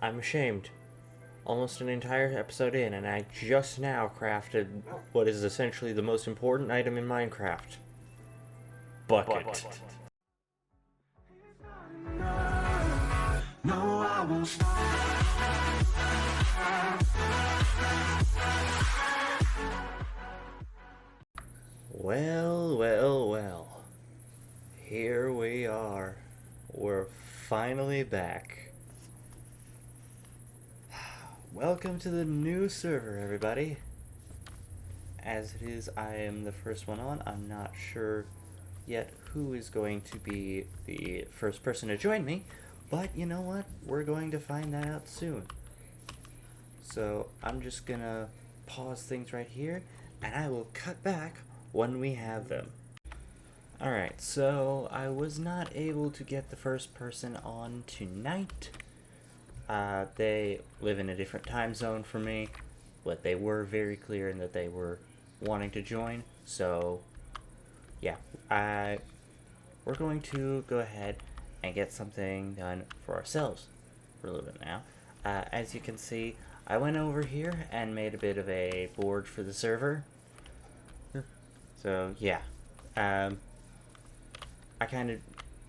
I'm ashamed. Almost an entire episode in, and I just now crafted what is essentially the most important item in Minecraft. Bucket. No, I won't stop. Well. Here we are. We're finally back. Welcome to the new server, everybody. As it is, I am the first one on. I'm not sure yet who is going to be the first person to join me, but you know what? We're going to find that out soon. So I'm just gonna pause things right here, and I will cut back when we have them. Alright, so I was not able to get the first person on tonight. They live in a different time zone from me, but they were very clear in that they were wanting to join, so yeah, we're going to go ahead and get something done for ourselves for a little bit now. As you can see, I went over here and made a bit of a board for the server. So yeah, I kind of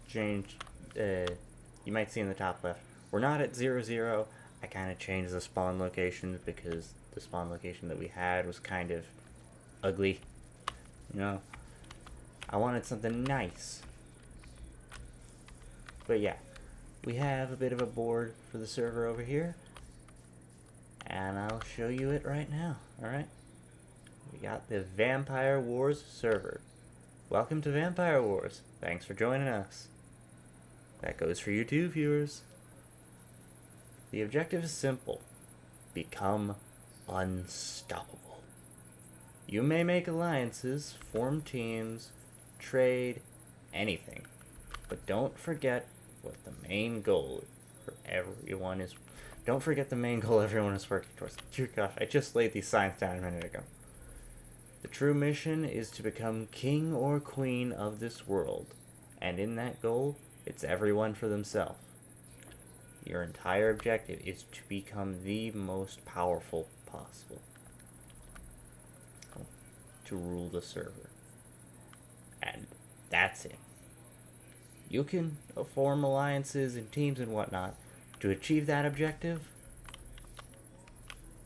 changed, you might see in the top left, we're not at 0, I kind of changed the spawn locations because the spawn location that we had was kind of ugly, you know. I wanted something nice. But yeah, we have a bit of a board for the server over here, and I'll show you it right now, alright? We got the Vampire Wars server. Welcome to Vampire Wars. Thanks for joining us. That goes for you too, viewers. The objective is simple. Become unstoppable. You may make alliances, form teams, trade, anything. But don't forget what the main goal for everyone is. Don't forget the main goal everyone is working towards. Dear gosh, I just laid these signs down a minute ago. The true mission is to become king or queen of this world, and in that goal, it's everyone for themselves. Your entire objective is to become the most powerful possible. To rule the server. And that's it. You can form alliances and teams and whatnot to achieve that objective,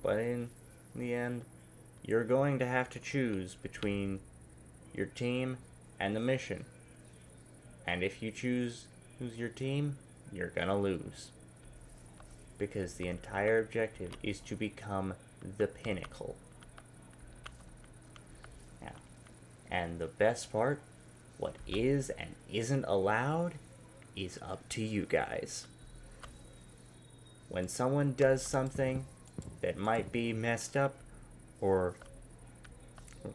but in the end, you're going to have to choose between your team and the mission. And if you choose who's your team, you're gonna lose. Because the entire objective is to become the pinnacle. Now, and the best part, what is and isn't allowed is up to you guys. When someone does something that might be messed up, or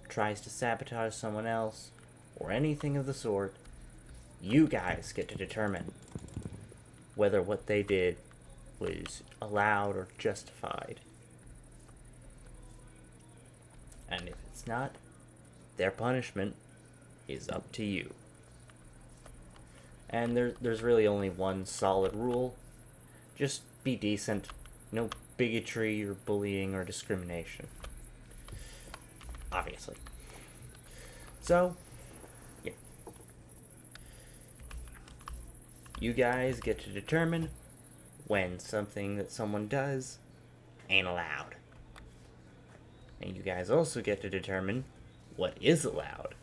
tries to sabotage someone else, or anything of the sort, you guys get to determine whether what they did was allowed or justified. And if it's not, their punishment is up to you. And there's really only one solid rule. Just be decent. No bigotry or bullying or discrimination. Obviously. So, yeah. You guys get to determine when something that someone does ain't allowed. And you guys also get to determine what is allowed.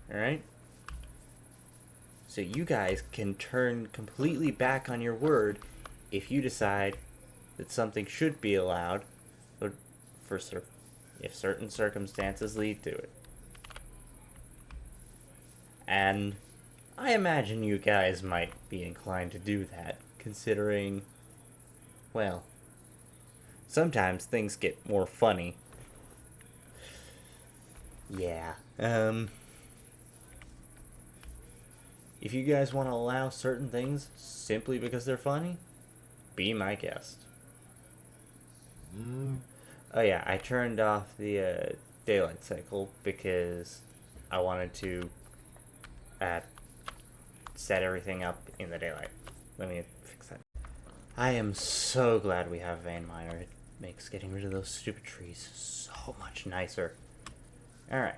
Alright? So you guys can turn completely back on your word if you decide that something should be allowed, but if certain circumstances lead to it. And I imagine you guys might be inclined to do that, considering, well, sometimes things get more funny. Yeah, if you guys want to allow certain things simply because they're funny, be my guest. Oh yeah, I turned off the daylight cycle because I wanted to set everything up in the daylight. Let me fix that. I am so glad we have Vein Miner. It makes getting rid of those stupid trees so much nicer. Alright.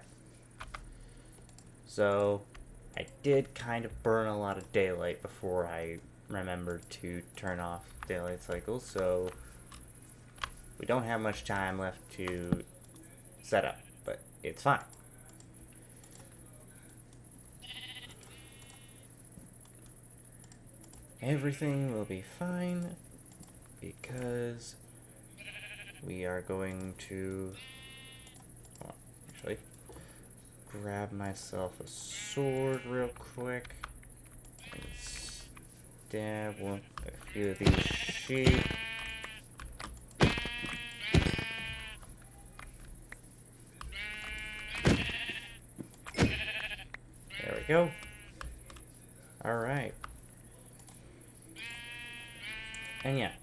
So, I did kind of burn a lot of daylight before I remembered to turn off daylight cycles, so we don't have much time left to set up, but it's fine. Everything will be fine because we are going to actually grab myself a sword real quick and stab a few of these sheep. There we go. Alright. And yeah,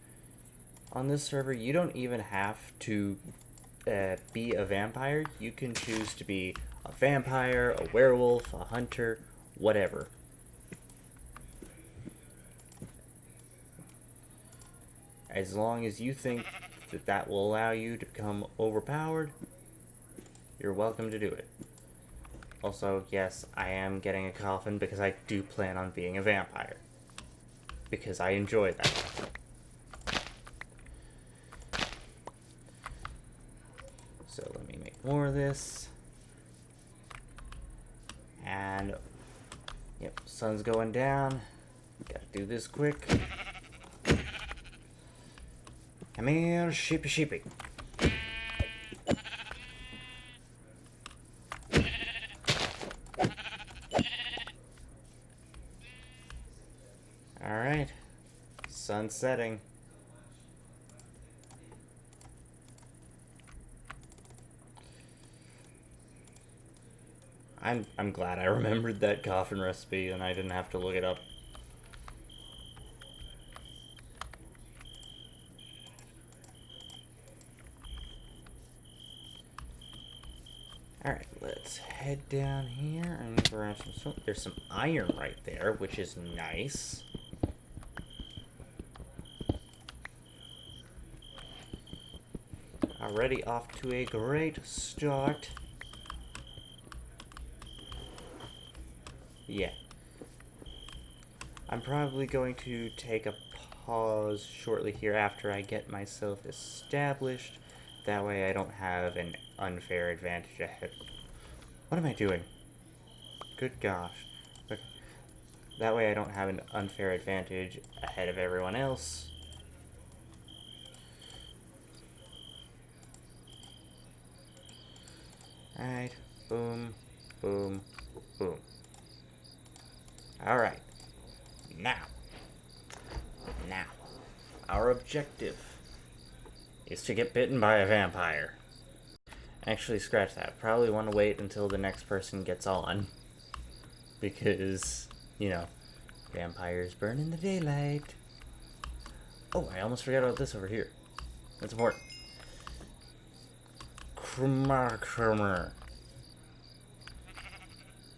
on this server, you don't even have to be a vampire. You can choose to be a vampire, a werewolf, a hunter, whatever. As long as you think that that will allow you to become overpowered, you're welcome to do it. Also, yes, I am getting a coffin because I do plan on being a vampire. Because I enjoy that. So let me make more of this. And, yep, sun's going down. Gotta do this quick. Come here, sheepy sheepy. Alright. Sun setting. I'm glad I remembered that coffin recipe and I didn't have to look it up. Alright, let's head down here and grab some... There's some iron right there, which is nice. Already off to a great start. Yeah. I'm probably going to take a pause shortly here after I get myself established. That way I don't have an unfair advantage ahead. What am I doing? Good gosh. Okay. That way I don't have an unfair advantage ahead of everyone else. Alright. Boom. Boom. Boom. Alright. Now, our objective is to get bitten by a vampire. Actually, scratch that. Probably want to wait until the next person gets on. Because, you know, vampires burn in the daylight. Oh, I almost forgot about this over here. That's important. Krummer.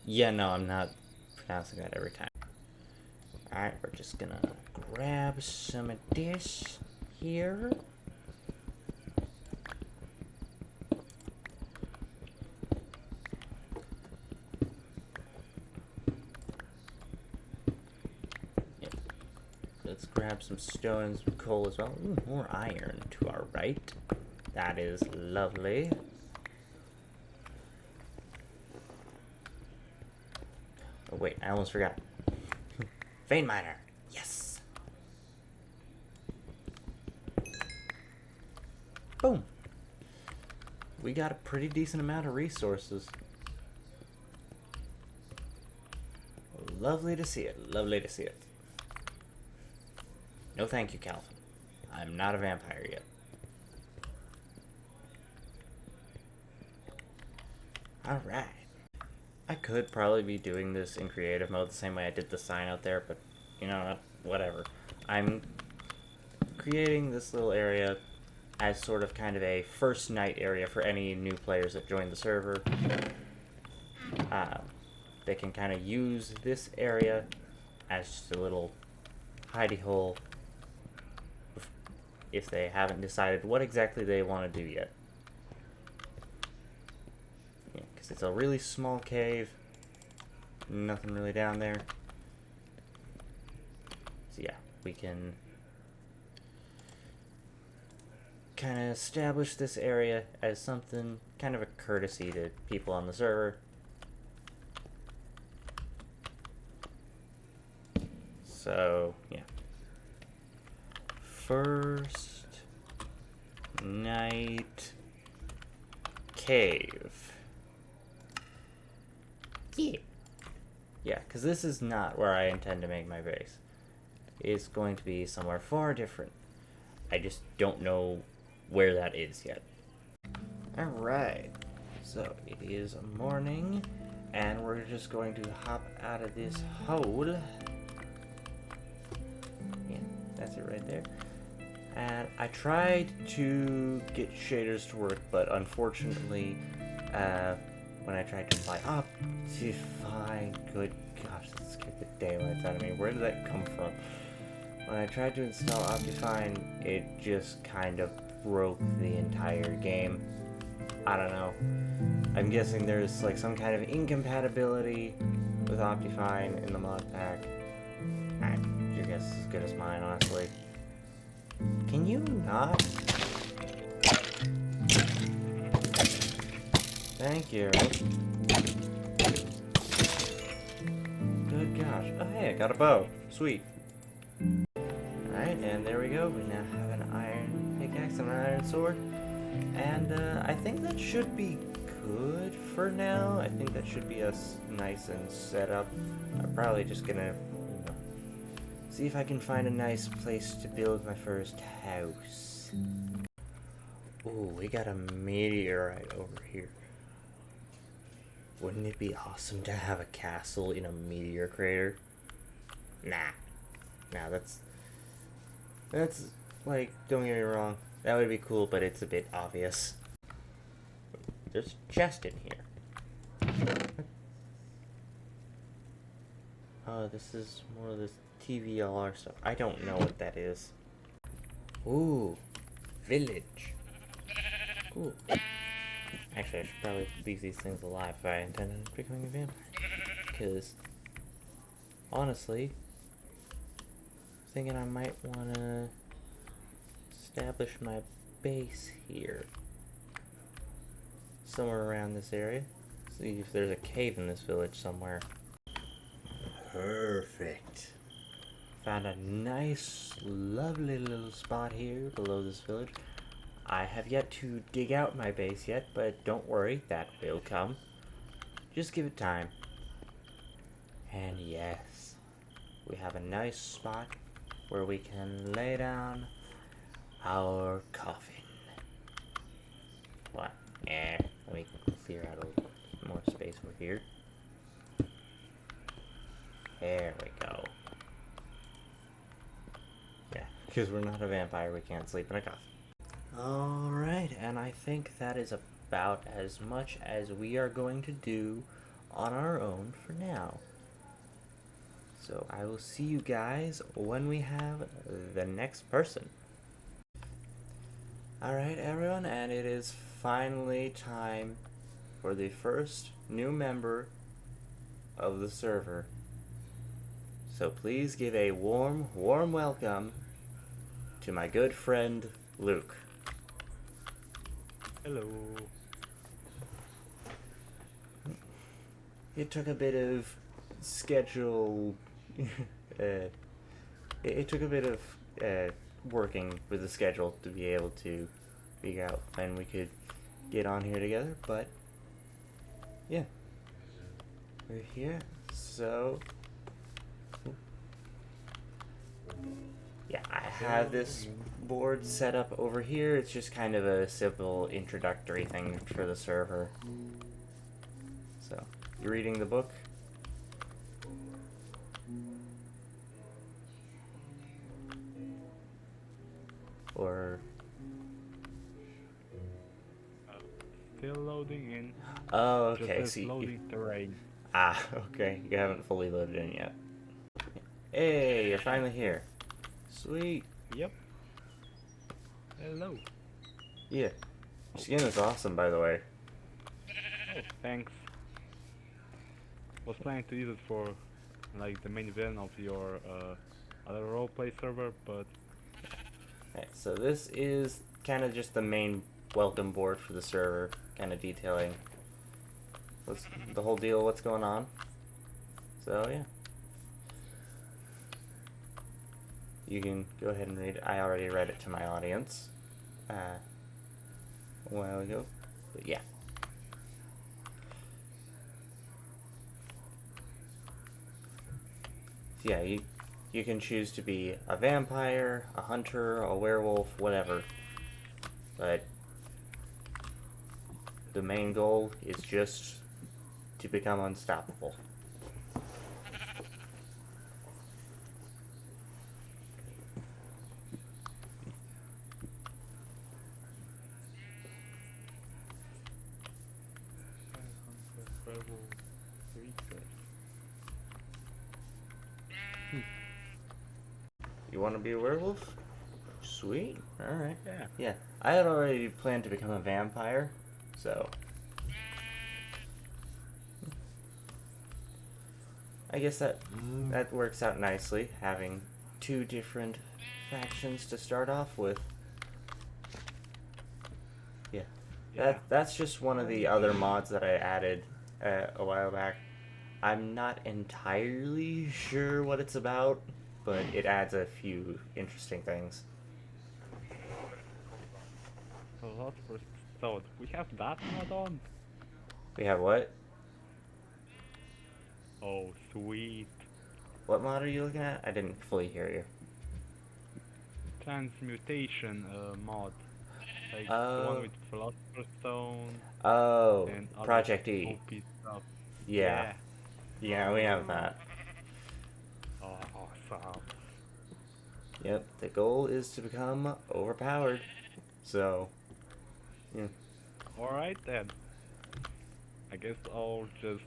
Yeah, no, I'm not pronouncing that every time. Alright, we're just gonna grab some of this here. Yep. Let's grab some stone and some coal as well. Ooh, more iron to our right. That is lovely. Oh wait, I almost forgot. Vein Miner. Yes. Boom. We got a pretty decent amount of resources. Lovely to see it. Lovely to see it. No thank you, Calvin. I'm not a vampire yet. Alright. I could probably be doing this in creative mode the same way I did the sign out there, but you know what? Whatever. I'm creating this little area as sort of kind of a first night area for any new players that join the server. They can kind of use this area as just a little hidey hole if they haven't decided what exactly they want to do yet. Yeah, because it's a really small cave. Nothing really down there. So yeah, we can kind of establish this area as something, kind of a courtesy to people on the server. So, yeah. First night cave. Yeah. Yeah, because this is not where I intend to make my base. It's going to be somewhere far different. I just don't know where that is yet. Alright, so it is morning, and we're just going to hop out of this hole. Yeah, that's it right there. And I tried to get shaders to work, but unfortunately, when I tried to apply Optifine, good gosh, that scared the daylights out of me. Where did that come from? When I tried to install Optifine, it just kind of broke the entire game. I don't know. I'm guessing there's like some kind of incompatibility with Optifine in the mod pack. Your guess is as good as mine, honestly. Can you not? Thank you. Good gosh. Oh hey, I got a bow. Sweet. Alright, and there we go. We now have an iron pickaxe and an iron sword. And I think that should be good for now. I think that should be us nice and set up. I'm probably just gonna, see if I can find a nice place to build my first house. Ooh, we got a meteorite over here. Wouldn't it be awesome to have a castle in a meteor crater? Nah, that's like, don't get me wrong, that would be cool, but it's a bit obvious. There's a chest in here. Oh, this is more of this TVLR stuff. I don't know what that is. Ooh, village. Cool. Actually, I should probably leave these things alive if I intend on becoming a vampire. Because, honestly, thinking I might want to establish my base here. Somewhere around this area. See if there's a cave in this village somewhere. Perfect. Found a nice, lovely little spot here below this village. I have yet to dig out my base yet, but don't worry, that will come. Just give it time. And yes, we have a nice spot where we can lay down our coffin. What? Let me clear out a little more space over here. There we go. Yeah, because we're not a vampire, we can't sleep in a coffin. Alright, and I think that is about as much as we are going to do on our own for now. So I will see you guys when we have the next person. Alright everyone, and it is finally time for the first new member of the server. So please give a warm welcome to my good friend Luke. Hello. It took a bit of schedule. It took a bit of working with the schedule to be able to figure out when we could get on here together, but yeah, we're here. So yeah, I have this board set up over here. It's just kind of a simple introductory thing for the server. So, you reading the book? Or Still loading in. oh, okay. Just See, loading terrain. okay. You haven't fully loaded in yet. Hey, you're finally here. Sweet. Yep. Hello. Yeah. Your skin is awesome, by the way. Oh, thanks. Was planning to use it for like the main event of your other roleplay server, but Okay, so this is kind of just the main welcome board for the server, kind of detailing the whole deal, what's going on. So yeah. You can go ahead and read it. I already read it to my audience a while ago, but yeah. So yeah, you can choose to be a vampire, a hunter, a werewolf, whatever. But the main goal is just to become unstoppable. You want to be a werewolf? Sweet. Alright. yeah. Yeah, I had already planned to become a vampire, so I guess that works out nicely, having two different factions to start off with. Yeah. Yeah. That's just one of the other mods that I added a while back. I'm not entirely sure what it's about, but it adds a few interesting things. A lot for so we have that mod on. We have what? Oh, sweet. What mod are you looking at? I didn't fully hear you. Transmutation mod. Like the Oh. one with Philosopher's Stone Oh, and other Project E. OP stuff. Yeah. Yeah, we have that. Oh, awesome. Yep, the goal is to become overpowered. So, yeah. Alright then. I guess I'll just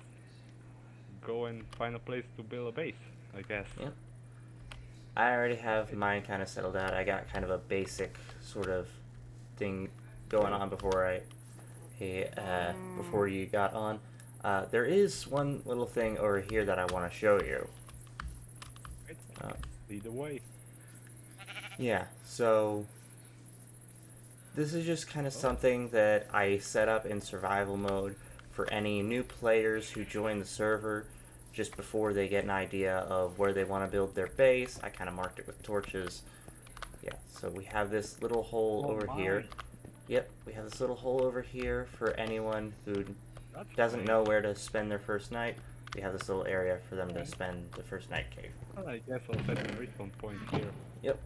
go and find a place to build a base, I guess. Yep. I already have mine kind of settled out. I got kind of a basic sort of thing going on before before you got on. There is one little thing over here that I want to show you. Lead the way. Yeah, so this is just kind of something that I set up in survival mode for any new players who join the server just before they get an idea of where they want to build their base. I kind of marked it with torches. Yeah, so we have this little hole over here. Yep, we have this little hole over here for anyone who doesn't know where to spend their first night. We have this little area for them to spend the first night cave. Well, I guess I'll set a respawn point here. Yep.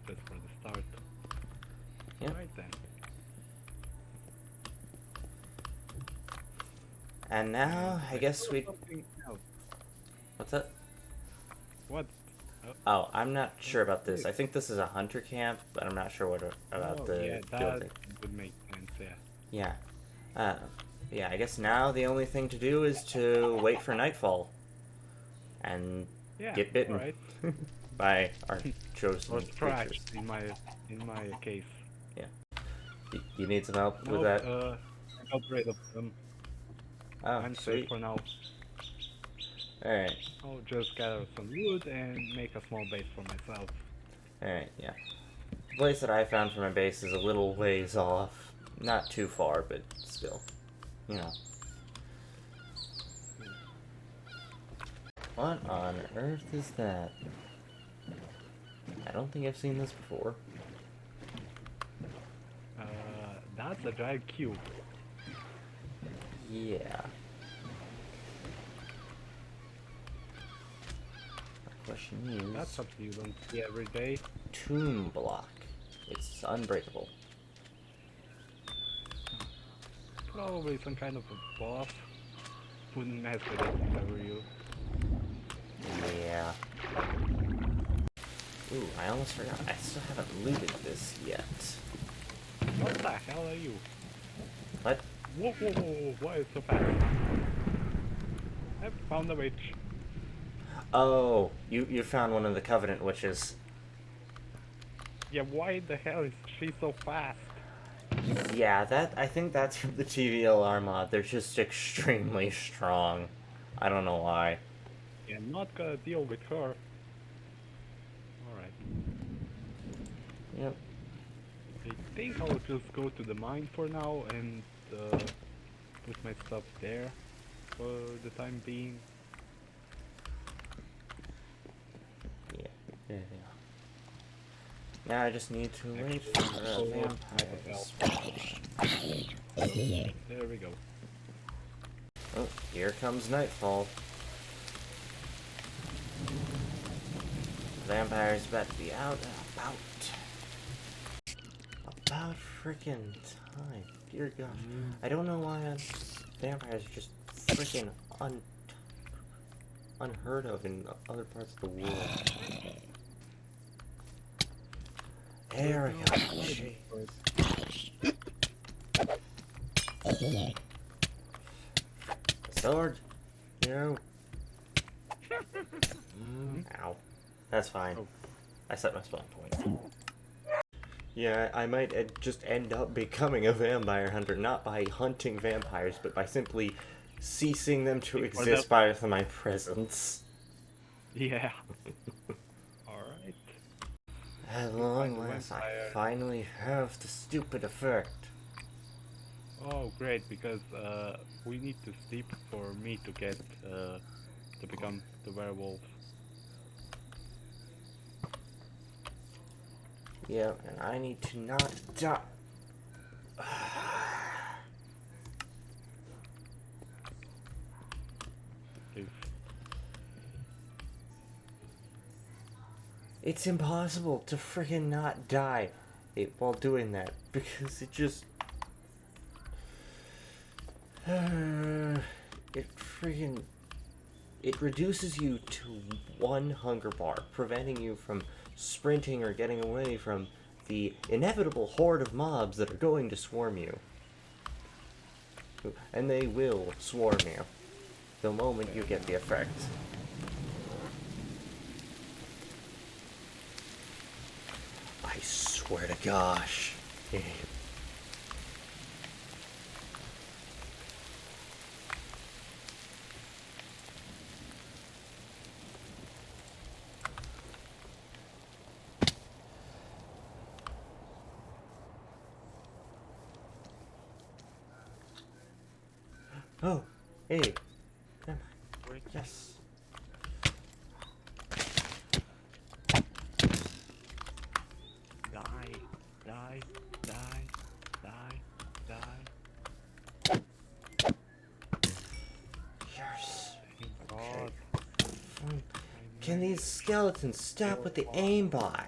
Just for the start. Yep. Right then. And now, I guess we... Something else. What's that? What? Oh, I'm not sure about this. I think this is a hunter camp, but I'm not sure what about the yeah, building. that would make sense, yeah. Yeah. Yeah, I guess now the only thing to do is to wait for nightfall. And Yeah, get bitten alright. by our chosen Or scratch creatures. in my case. You need some help with Nope, that? I got rid of them. Oh, I'm safe sweet. for now. Alright, I'll just gather some wood and make a small base for myself. alright, yeah. The place that I found for my base is a little ways off. Not too far, but still. You know. What on earth is that? I don't think I've seen this before. That's a giant cube. Yeah. The question is... That's something you don't see every day. Tomb block. It's unbreakable. Probably some kind of a boss. Wouldn't mess with it if I were you. Yeah. Ooh, I almost forgot. I still haven't looted this yet. What the hell are you? What? Whoa, whoa, whoa, whoa, why is it so fast? I found a witch. Oh, you found one of the Covenant witches. Yeah, why the hell is she so fast? Yeah, I think that's from the TVLR mod. They're just extremely strong. I don't know why. Yeah, not gonna deal with her. Alright. Yep. I think I'll just go to the mine for now and uh, put my stuff there for the time being. Yeah. There they are. Now I just need to wait for a Oh, vampire to well. spawn. There we go. Oh, here comes nightfall. Vampire's about to be out and about freaking time. Dear gosh. I don't know why vampires are just freaking unheard of in other parts of the world. There we go. Jeez. Sword. No. Ow. That's fine. Oh. I set my spawn point. Yeah, I might just end up becoming a vampire hunter, not by hunting vampires, but by simply ceasing them to exist by my presence. Yeah. Alright. At long last, I finally have the stupid effect. Oh, great, because we need to sleep for me to get to become the werewolf. Yeah, and I need to not die. If It's impossible to freaking not die while doing that, because it just... It reduces you to one hunger bar, preventing you from sprinting or getting away from the inevitable horde of mobs that are going to swarm you. And they will swarm you the moment you get the effect. I swear to gosh. Oh, hey. Come on. Yes. die, die, die, die, die. Yes. Thank God. Can these skeletons stop with the aimbot?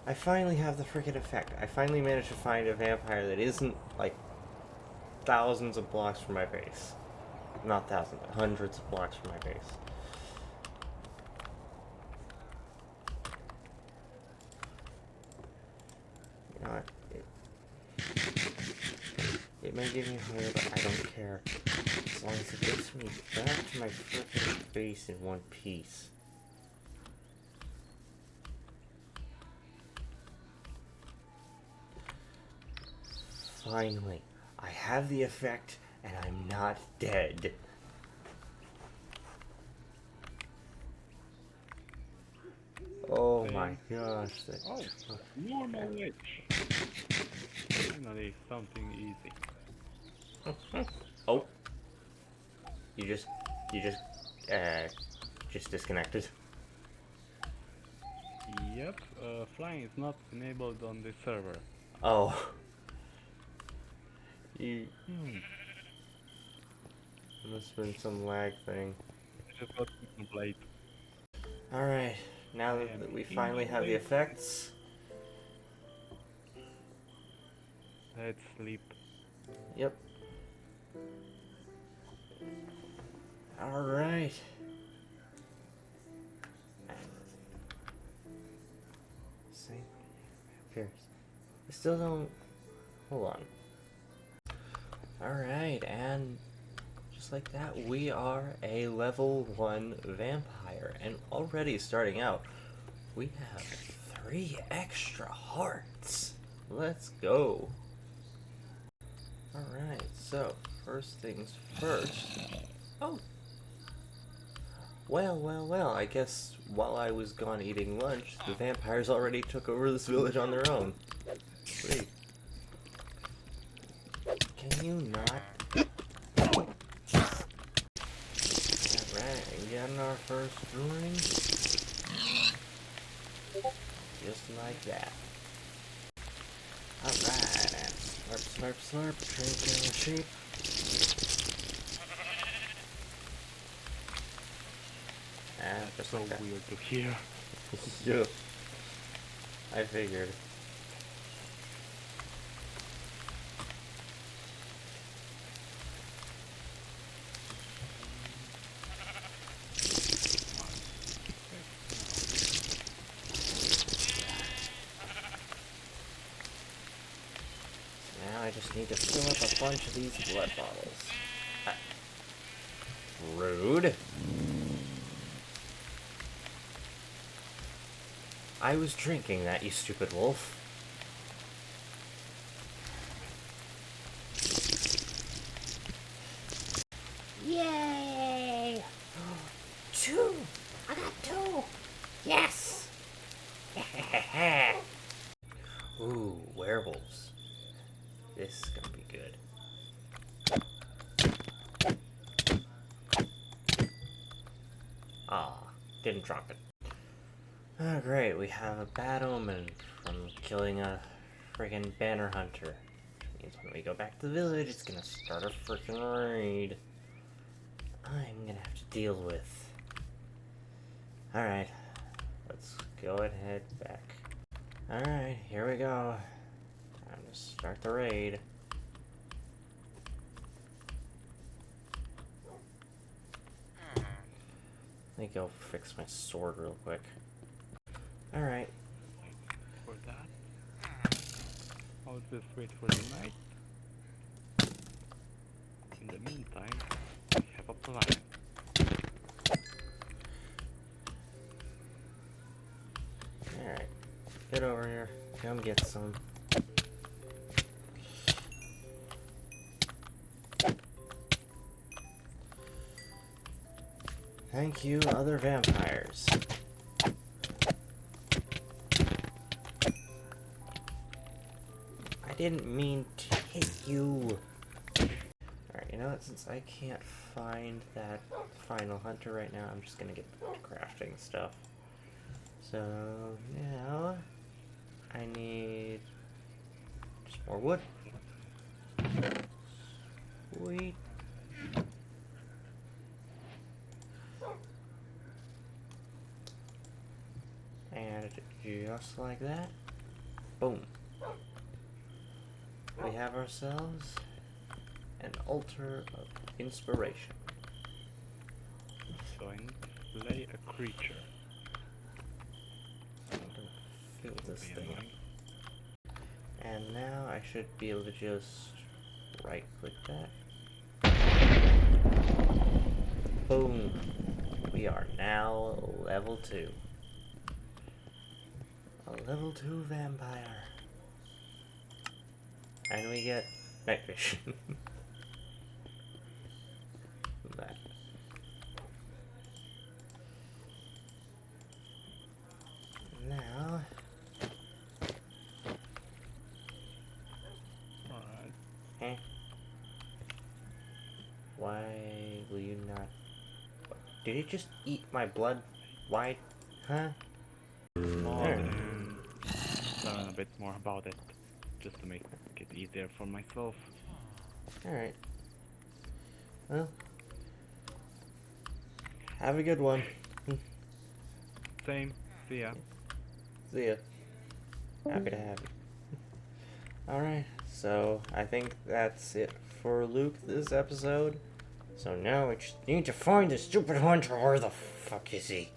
I finally have the freaking effect. I finally managed to find a vampire that isn't, like, thousands of blocks from my base. Not thousands, but hundreds of blocks from my base. You know what? It may give me hunger, but I don't care. As long as it gets me back to my freaking base in one piece. Finally, I have the effect, and I'm not dead. Oh my gosh, that Normal witch. Finally, something easy. Oh. You just disconnected. Yep, flying is not enabled on this server. Oh. You... Must have been some lag thing. I just got to complete. Alright, now that we finally have the effects... Let's sleep. Yep. Alright. Same. Appears. I still don't... Hold on. Alright, and just like that, we are a level 1 vampire. And already starting out We have 3 extra hearts. Let's go. Alright, so first things first. Oh. Well, I guess while I was gone eating lunch, the vampires already took over this village on their own. Sweet. Can you not? Alright, getting our first drink. Just like that. Alright, and slurp, drinking the sheep. And just So like that. weird to hear. Yeah. I figured. Now I just need to fill up a bunch of these blood bottles. Rude. I was drinking that, you stupid wolf. Yay! 2! I got 2! Yes! Ooh, werewolves. This is gonna be good. Ah, didn't drop it. Oh, great, we have a bad omen from killing a friggin' banner hunter. Which means when we go back to the village, it's gonna start a frickin' raid. I'm gonna have to deal with. Alright, let's go ahead back. Alright, here we go. Time to start the raid. Let me go fix my sword real quick. Alright. For that, I'll just wait for the night. In the meantime, I have a plan. Alright. Get over here. Come get some. Thank you, other vampires. I didn't mean to hit you. Alright, you know what? Since I can't find that final hunter right now, I'm just gonna get the crafting stuff. So now I need just more wood. Sweet. And just like that, boom. We have ourselves an altar of inspiration. So I need to slay a creature. I'm gonna fill this Be thing annoying. up. And now I should be able to just right click that. Boom. We are now level 2. A level 2 vampire. And we get night vision. That. Now, Alright. eh? Why will you not? Did it just eat my blood? Why? Huh? There. And learn a bit more about it, just to make it easier for myself. Alright. Well, have a good one. Same. See ya. See ya. Happy to have you. Alright, so I think that's it for Luke this episode. So now I just need to find the stupid hunter. Where the fuck is he?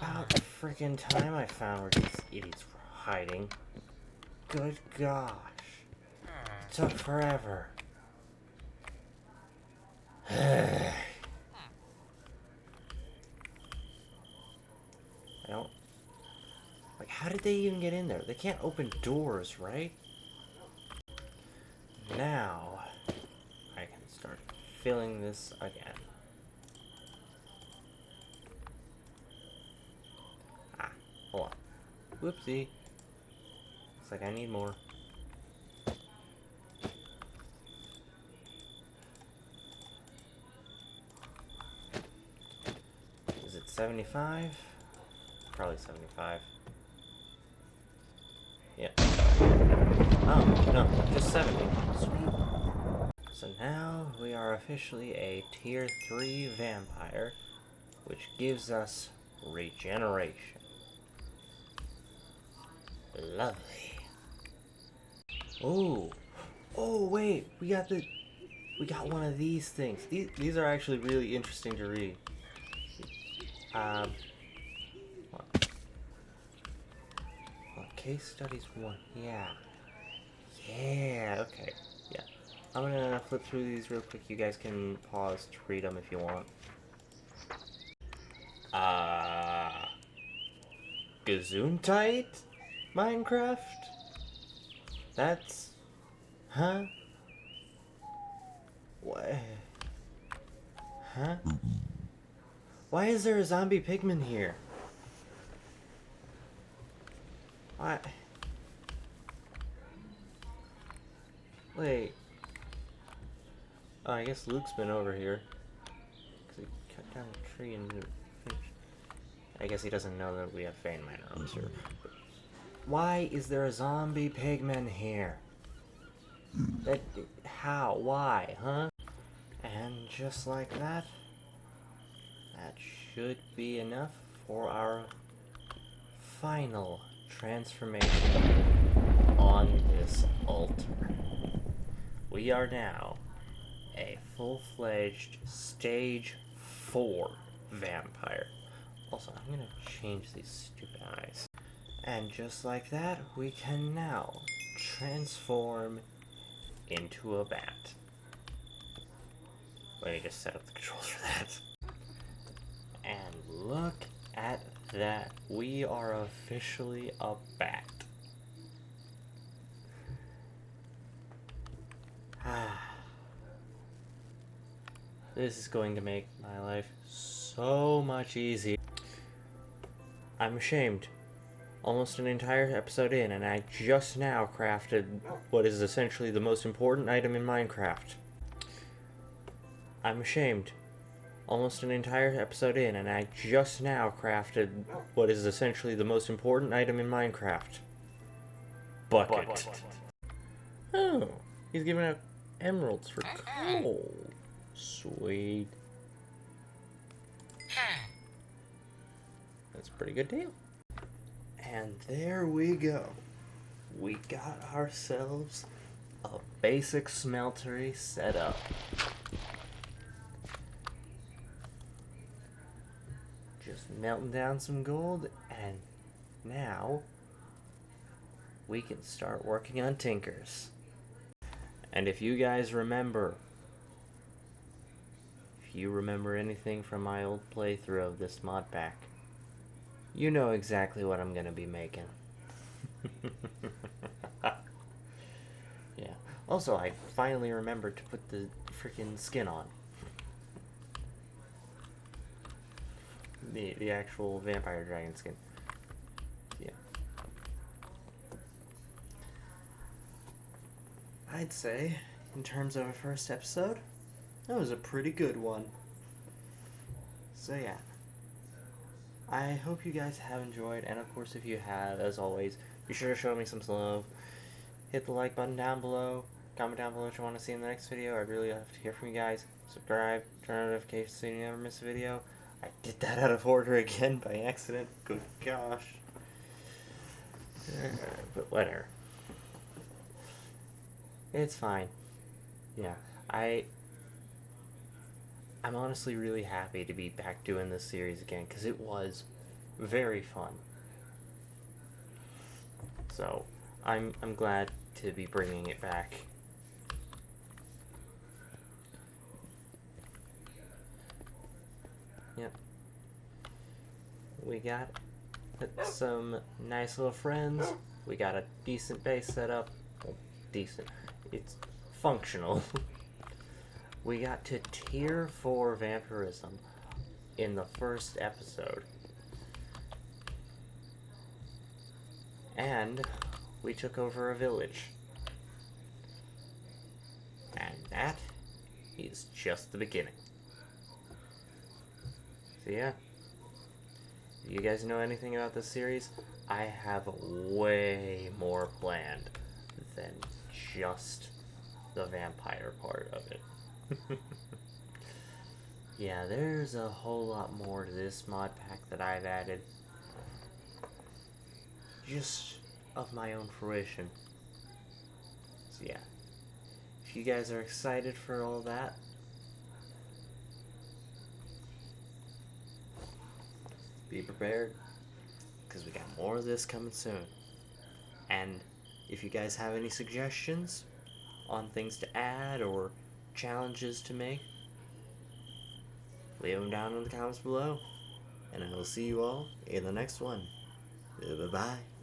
About the freaking time I found where these idiots were hiding. Good gosh. It took forever. I don't... Like, how did they even get in there? They can't open doors, right? Now, I can start filling this again. Ah, hold on. Whoopsie. Looks like I need more. Is it 75? Probably 75. Yeah. Oh, no, just 70. Sweet. So now we are officially a tier 3 vampire, which gives us regeneration. Lovely. Oh, oh wait, we got one of these things. These are actually really interesting to read. Case studies 1. Yeah. Yeah, okay. Yeah. I'm gonna flip through these real quick. You guys can pause to read them if you want. Gesundheit? Minecraft? That's... Huh? What? Huh? Why is there a zombie pigman here? Why? Wait. Oh, I guess Luke's been over here. Because he cut down the tree and finished. I guess he doesn't know that we have Fane Manor here. Why is there a zombie pigman here? That... How? Why? Huh? And just like that, that should be enough for our final transformation on this altar. We are now a full-fledged stage 4 vampire. Also, I'm gonna change these stupid eyes. And just like that, we can now transform into a bat. Let me just set up the controls for that. And look at that. We are officially a bat. This is going to make my life so much easier. I'm ashamed. Almost an entire episode in, and I just now crafted what is essentially the most important item in Minecraft. I'm ashamed. Almost an entire episode in, and I just now crafted what is essentially the most important item in Minecraft. Bucket. Oh, he's giving out emeralds for coal. Sweet. That's a pretty good deal. And there we go. We got ourselves a basic smeltery set up. Just melting down some gold, and now we can start working on tinkers. And if you guys remember, if you remember anything from my old playthrough of this mod pack, you know exactly what I'm gonna be making. Yeah. Also, I finally remembered to put the freaking skin on. The actual vampire dragon skin. Yeah. I'd say, in terms of a first episode, that was a pretty good one. So yeah. I hope you guys have enjoyed, and of course if you have, as always, be sure to show me some love. Hit the like button down below, comment down below what you want to see in the next video. I'd really love to hear from you guys. Subscribe, turn on notifications so you never miss a video. I did that out of order again by accident. Good gosh. But whatever. It's fine. Yeah, I'm honestly really happy to be back doing this series again, because it was very fun. So, I'm glad to be bringing it back. Yep. We got some nice little friends. We got a decent base set up. Well, decent. It's functional. We got to tier 4 vampirism in the first episode. And we took over a village. And that is just the beginning. So yeah. If you guys know anything about this series, I have way more planned than just the vampire part of it. Yeah, there's a whole lot more to this mod pack that I've added. Just of my own fruition. So yeah. If you guys are excited for all that, be prepared, because we got more of this coming soon. And if you guys have any suggestions on things to add or challenges to make, leave them down in the comments below. And I will see you all in the next one. Bye-bye.